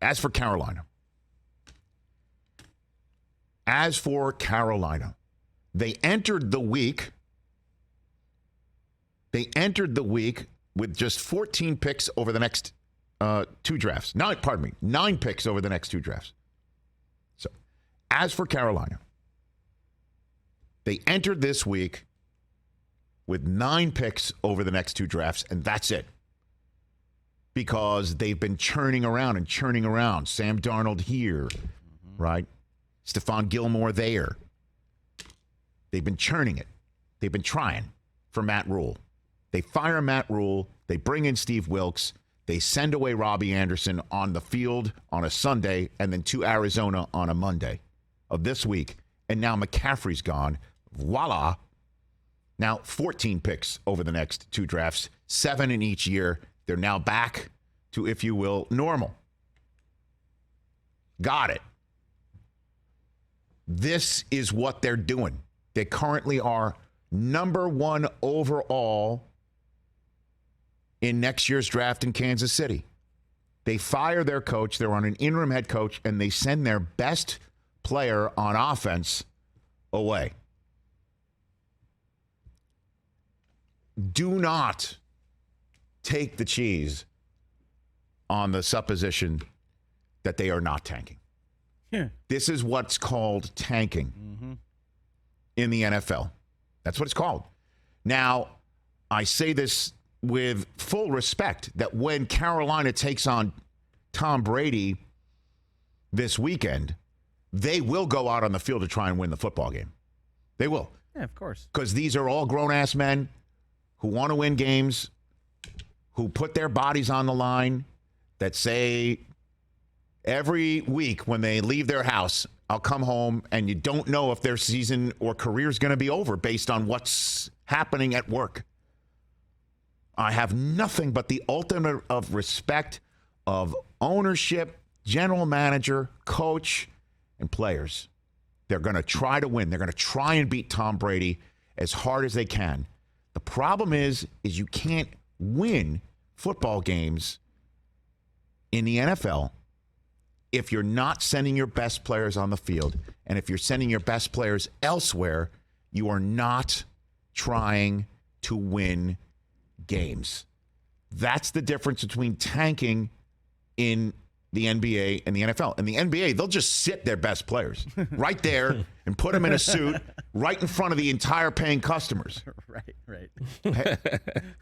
As for Carolina, they entered the week with just 14 picks over the next two drafts. 9 picks over the next two drafts. So, as for Carolina, they entered this week with 9 picks over the next two drafts, and that's it. Because they've been churning around. Sam Darnold here, right? Stephon Gilmore there. They've been churning it. They've been trying for Matt Rule. They fire Matt Rule. They bring in Steve Wilkes. They send away Robbie Anderson on the field on a Sunday and then to Arizona on a Monday of this week. And now McCaffrey's gone. Voila. Now 14 picks over the next two drafts, 7 in each year. They're now back to, if you will, normal. Got it. This is what they're doing. They currently are number 1 overall in next year's draft in Kansas City. They fire their coach. They're on an interim head coach, and they send their best player on offense away. Do not take the cheese on the supposition that they are not tanking. Yeah. This is what's called tanking in the NFL. That's what it's called. Now, I say this with full respect that when Carolina takes on Tom Brady this weekend, they will go out on the field to try and win the football game. They will. Yeah, of course. Because these are all grown-ass men who want to win games, who put their bodies on the line, that say every week when they leave their house, I'll come home, and you don't know if their season or career is going to be over based on what's happening at work. I have nothing but the ultimate of respect of ownership, general manager, coach, and players. They're going to try to win. They're going to try and beat Tom Brady as hard as they can. The problem is you can't win football games in the NFL if you're not sending your best players on the field. And if you're sending your best players elsewhere, you are not trying to win games. That's the difference between tanking in the NBA and the NFL. In the NBA, they'll just sit their best players right there and put them in a suit right in front of the entire paying customers. Right.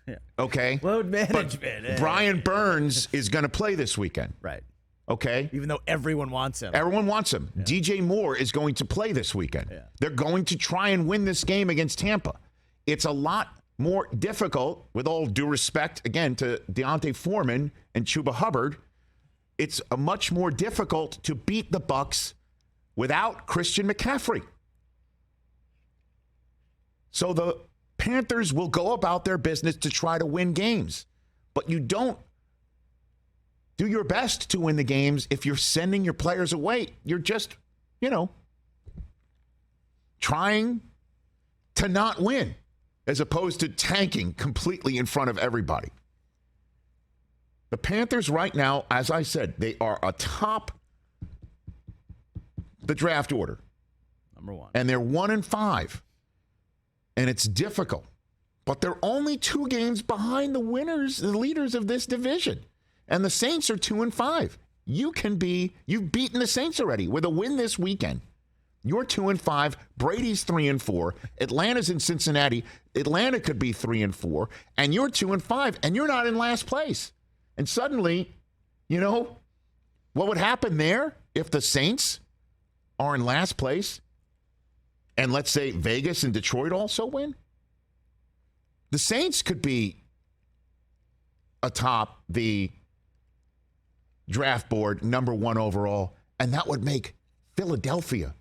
Yeah. Okay? Load management. But Brian Burns is going to play this weekend. Right. Okay? Even though everyone wants him. Everyone wants him. Yeah. DJ Moore is going to play this weekend. Yeah. They're going to try and win this game against Tampa. It's a lot more difficult, with all due respect, again, to Deontay Foreman and Chuba Hubbard. It's a much more difficult to beat the Bucs without Christian McCaffrey. So the Panthers will go about their business to try to win games. But you don't do your best to win the games if you're sending your players away. You're just, trying to not win, as opposed to tanking completely in front of everybody. The Panthers right now, as I said, they are atop the draft order. Number 1. And they're 1-5. And it's difficult. But they're only 2 games behind the leaders of this division. And the Saints are 2-5. You've beaten the Saints already with a win this weekend. You're 2-5. Brady's 3-4. Atlanta's in Cincinnati. Atlanta could be 3-4. And you're 2-5. And you're not in last place. And suddenly, what would happen there if the Saints are in last place and let's say Vegas and Detroit also win? The Saints could be atop the draft board, number 1 overall, and that would make Philadelphia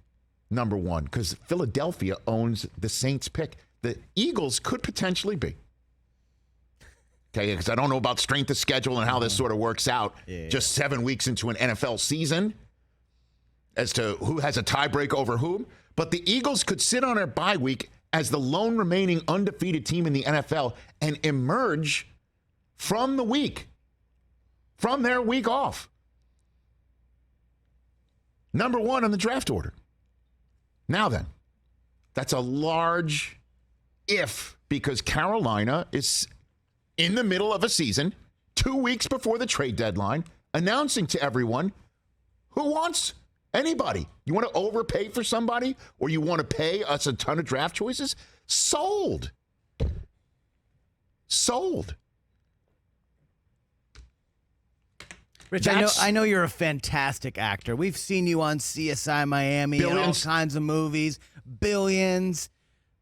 number 1 because Philadelphia owns the Saints pick. The Eagles could potentially be. Okay, because I don't know about strength of schedule and how this sort of works out just 7 weeks into an NFL season as to who has a tiebreak over whom. But the Eagles could sit on their bye week as the lone remaining undefeated team in the NFL and emerge from their week off, Number 1 on the draft order. Now then, that's a large if because Carolina is in the middle of a season, 2 weeks before the trade deadline, announcing to everyone who wants anybody. You want to overpay for somebody or you want to pay us a ton of draft choices? Sold. Rich, I know you're a fantastic actor. We've seen you on CSI Miami and all kinds of movies, Billions.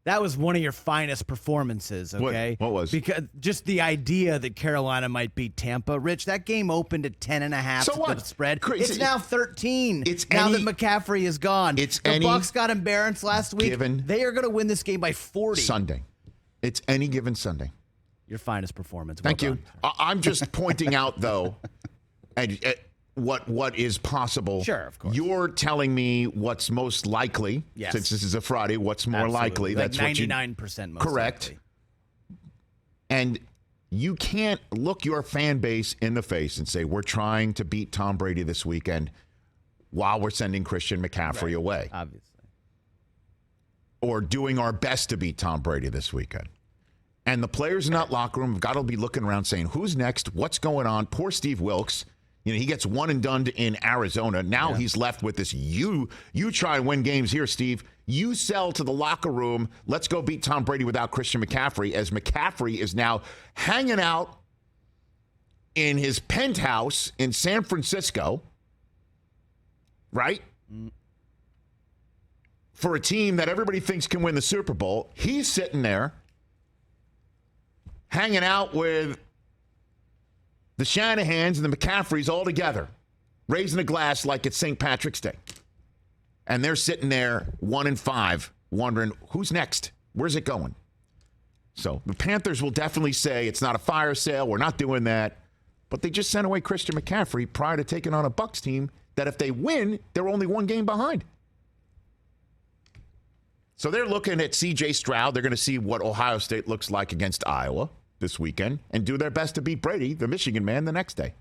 That was one of your finest performances, okay? What was? Because just the idea that Carolina might beat Tampa. Rich, that game opened at 10.5 so what? The spread. Crazy. It's now 13. Now that McCaffrey is gone. The Bucks got embarrassed last week. They are going to win this game by 40. Sunday. It's any given Sunday. Your finest performance. Thank you. I'm just pointing out, though, what is possible. Sure, of course. You're telling me what's most likely, since this is a Friday, what's more likely. Like that's 99% most correct. likely. And you can't look your fan base in the face and say, we're trying to beat Tom Brady this weekend while we're sending Christian McCaffrey away. Obviously. Or doing our best to beat Tom Brady this weekend. And the players in that locker room have got to be looking around saying, who's next? What's going on? Poor Steve Wilkes. He gets one and done in Arizona. Now he's left with this. You try and win games here, Steve. You sell to the locker room. Let's go beat Tom Brady without Christian McCaffrey, as McCaffrey is now hanging out in his penthouse in San Francisco, right? For a team that everybody thinks can win the Super Bowl. He's sitting there hanging out with the Shanahans and the McCaffreys all together, raising a glass like it's St. Patrick's Day. And they're sitting there 1-5, wondering who's next? Where's it going? So the Panthers will definitely say it's not a fire sale. We're not doing that. But they just sent away Christian McCaffrey prior to taking on a Bucs team that if they win, they're only one game behind. So they're looking at C.J. Stroud. They're going to see what Ohio State looks like against Iowa this weekend and do their best to beat Brady, the Michigan man, the next day.